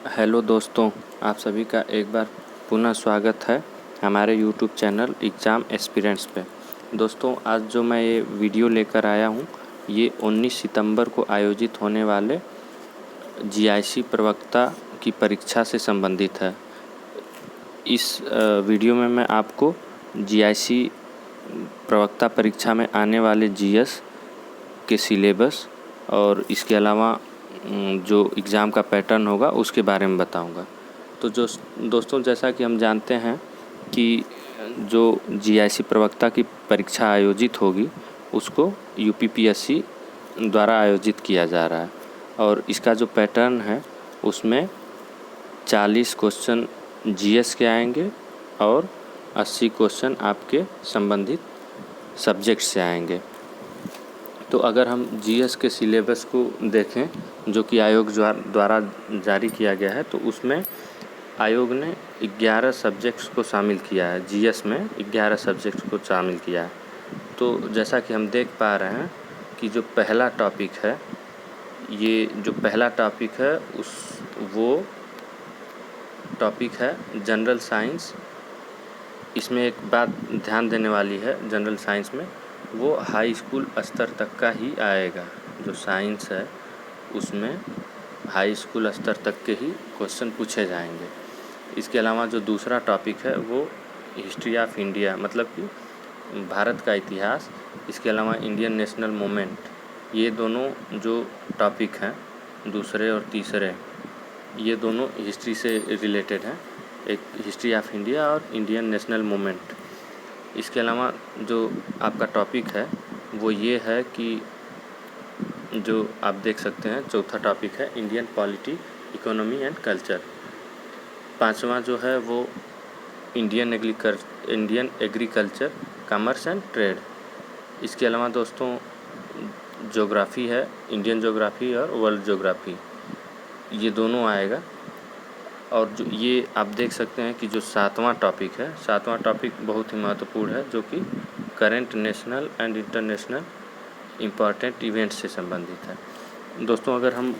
Hello दोस्तों, आप सभी का एक बार पुनः स्वागत है हमारे यूट्यूब चैनल एग्ज़ाम एस्पिरेंट्स पे। दोस्तों, आज जो मैं ये वीडियो लेकर आया हूँ ये 19 सितंबर को आयोजित होने वाले जीआईसी प्रवक्ता की परीक्षा से संबंधित है। इस वीडियो में मैं आपको जीआईसी प्रवक्ता परीक्षा में आने वाले जीएस के सिलेबस और इसके अलावा जो एग्ज़ाम का पैटर्न होगा उसके बारे में बताऊंगा। तो जो दोस्तों, जैसा कि हम जानते हैं कि जो जीआईसी प्रवक्ता की परीक्षा आयोजित होगी उसको यूपीपीएससी द्वारा आयोजित किया जा रहा है और इसका जो पैटर्न है उसमें 40 क्वेश्चन जीएस के आएंगे और 80 क्वेश्चन आपके संबंधित सब्जेक्ट से आएंगे। तो अगर हम जीएस के सिलेबस को देखें जो कि आयोग द्वारा जारी किया गया है, तो उसमें आयोग ने 11 सब्जेक्ट्स को शामिल किया है। जीएस में 11 सब्जेक्ट्स को शामिल किया है। तो जैसा कि हम देख पा रहे हैं कि जो पहला टॉपिक है, ये जो पहला टॉपिक है वो टॉपिक है जनरल साइंस। इसमें एक बात ध्यान देने वाली है, जनरल साइंस में वो हाई स्कूल स्तर तक का ही आएगा। जो साइंस है उसमें हाई स्कूल स्तर तक के ही क्वेश्चन पूछे जाएंगे। इसके अलावा जो दूसरा टॉपिक है वो हिस्ट्री ऑफ इंडिया, मतलब कि भारत का इतिहास। इसके अलावा इंडियन नेशनल मूवमेंट, ये दोनों जो टॉपिक हैं दूसरे और तीसरे, ये दोनों हिस्ट्री से रिलेटेड हैं। एक हिस्ट्री ऑफ इंडिया और इंडियन नेशनल मूवमेंट। इसके अलावा जो आपका टॉपिक है वो ये है कि जो आप देख सकते हैं चौथा टॉपिक है Indian polity, economy and culture. पांचवा जो है वो Indian agriculture, commerce and trade. इसके अलावा दोस्तों ज्योग्राफी है, इंडियन ज्योग्राफी और वर्ल्ड ज्योग्राफी, ये दोनों आएगा। और जो ये आप देख सकते हैं कि जो सातवां टॉपिक है, सातवां टॉपिक बहुत ही महत्वपूर्ण है जो कि current national and international important events से संबंधित है। दोस्तों, अगर हम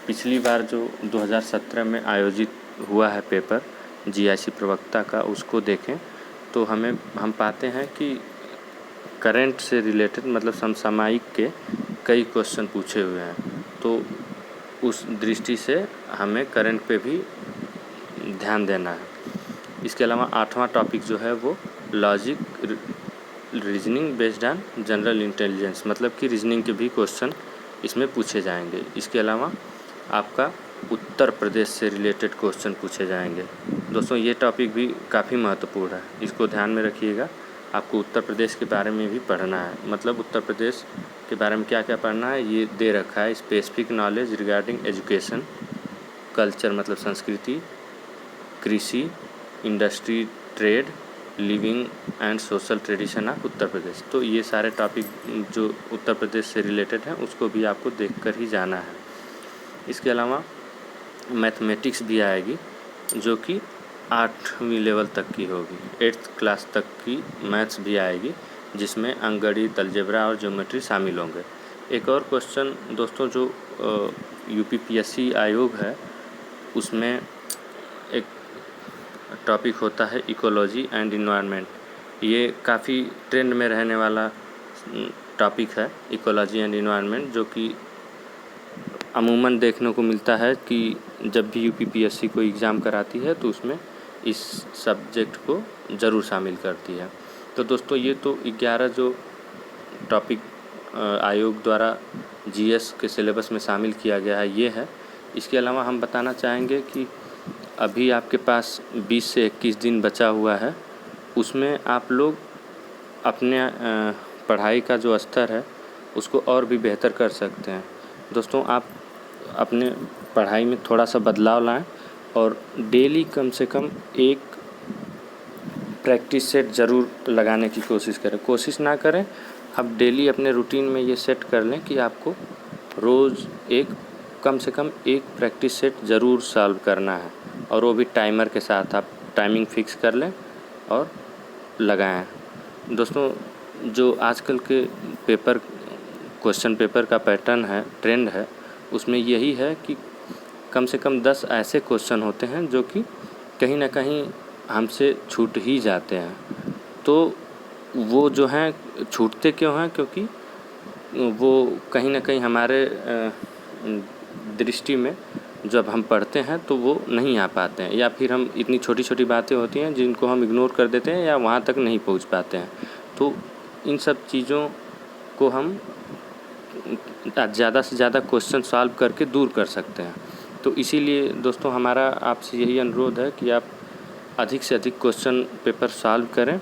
पिछली बार जो 2017 में आयोजित हुआ है पेपर जीआईसी प्रवक्ता का, उसको देखें तो हम पाते हैं कि करंट से रिलेटेड, मतलब समसामयिक के कई क्वेश्चन पूछे हुए हैं। तो उस दृष्टि से हमें करंट पे भी ध्यान देना है। इसके अलावा आठवां टॉपिक जो है वो logic reasoning based on general intelligence, मतलब कि रीजनिंग के भी क्वेश्चन इसमें पूछे जाएंगे। इसके अलावा आपका उत्तर प्रदेश से रिलेटेड क्वेश्चन पूछे जाएंगे। दोस्तों, ये टॉपिक भी काफ़ी महत्वपूर्ण है, इसको ध्यान में रखिएगा। आपको उत्तर प्रदेश के बारे में भी पढ़ना है, मतलब उत्तर प्रदेश के बारे में क्या क्या पढ़ना है ये दे रखा है। Specific knowledge regarding education, culture मतलब संस्कृति, कृषि, industry, trade, living and social tradition of Uttar Pradesh. तो ये सारे टॉपिक जो उत्तर प्रदेश से रिलेटेड हैं उसको भी आपको देखकर ही जाना है। इसके अलावा मैथमेटिक्स भी आएगी जो कि 8वीं लेवल तक की होगी, 8th क्लास तक की मैथ्स भी आएगी, जिसमें अंकगणित, अलजेब्रा और ज्योमेट्री शामिल होंगे। एक और क्वेश्चन दोस्तों, जो यूपीपीएससी आयोग है उसमें एक टॉपिक होता है इकोलॉजी एंड इन्वायरमेंट। ये काफ़ी ट्रेंड में रहने वाला टॉपिक है, इकोलॉजी एंड इन्वायरमेंट, जो कि अमूमन देखने को मिलता है कि जब भी यूपीपीएससी कोई एग्ज़ाम कराती है तो उसमें इस सब्जेक्ट को ज़रूर शामिल करती है। तो दोस्तों, ये तो 11 जो टॉपिक आयोग द्वारा जीएस के सिलेबस में शामिल किया गया है ये है। इसके अलावा हम बताना चाहेंगे कि अभी आपके पास 20 से 21 दिन बचा हुआ है, उसमें आप लोग अपने पढ़ाई का जो स्तर है उसको और भी बेहतर कर सकते हैं। दोस्तों, आप अपने पढ़ाई में थोड़ा सा बदलाव लाएं और डेली कम से कम एक प्रैक्टिस सेट ज़रूर लगाने की कोशिश करें। कोशिश ना करें, आप डेली अपने रूटीन में ये सेट कर लें कि आपको रोज़ कम से कम एक प्रैक्टिस सेट ज़रूर सॉल्व करना है, और वो भी टाइमर के साथ। आप टाइमिंग फिक्स कर लें और लगाएं। दोस्तों, जो आजकल के क्वेश्चन पेपर का पैटर्न है, ट्रेंड है, उसमें यही है कि कम से कम 10 ऐसे क्वेश्चन होते हैं जो कि कहीं ना कहीं हमसे छूट ही जाते हैं। तो वो जो हैं छूटते क्यों हैं, क्योंकि वो कहीं ना कहीं हमारे दृष्टि में जब हम पढ़ते हैं तो वो नहीं आ पाते हैं, या फिर हम इतनी छोटी छोटी बातें होती हैं जिनको हम इग्नोर कर देते हैं या वहाँ तक नहीं पहुँच पाते हैं। तो इन सब चीज़ों को हम ज़्यादा से ज़्यादा क्वेश्चन सॉल्व करके दूर कर सकते हैं। तो इसीलिए दोस्तों हमारा आपसे यही अनुरोध है कि आप अधिक से अधिक क्वेश्चन पेपर सॉल्व करें,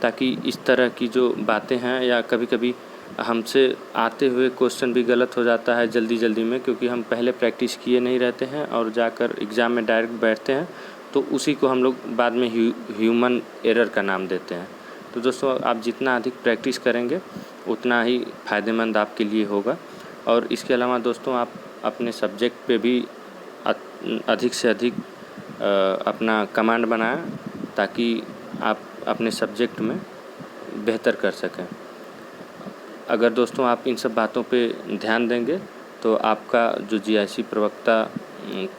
ताकि इस तरह की जो बातें हैं, या कभी कभी हमसे आते हुए क्वेश्चन भी गलत हो जाता है जल्दी में, क्योंकि हम पहले प्रैक्टिस किए नहीं रहते हैं और जाकर एग्ज़ाम में डायरेक्ट बैठते हैं, तो उसी को हम लोग बाद में ह्यूमन एरर का नाम देते हैं। तो दोस्तों आप जितना अधिक प्रैक्टिस करेंगे उतना ही फ़ायदेमंद आपके लिए होगा। और इसके अलावा दोस्तों आप अपने सब्जेक्ट पे भी अधिक से अधिक अपना कमांड बनाएं, ताकि आप अपने सब्जेक्ट में बेहतर कर सकें। अगर दोस्तों आप इन सब बातों पे ध्यान देंगे तो आपका जो GIC प्रवक्ता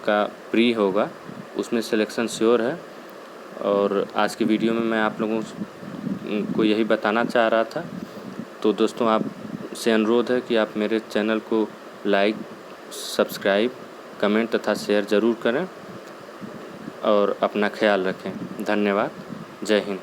का प्री होगा उसमें सिलेक्शन श्योर है। और आज की वीडियो में मैं आप लोगों को यही बताना चाह रहा था। तो दोस्तों आप से अनुरोध है कि आप मेरे चैनल को लाइक, सब्सक्राइब, कमेंट तथा शेयर ज़रूर करें और अपना ख्याल रखें। धन्यवाद। जय हिंद।